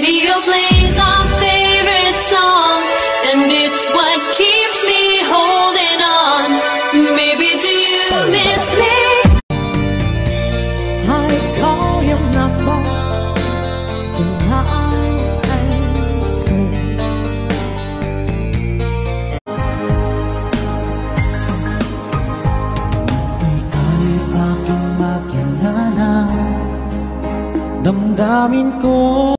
Radio plays our favorite song, and it's what keeps me holding on. Maybe do you miss me? I call your number tonight and sleep. Ikaw aking makilala, damdamin ko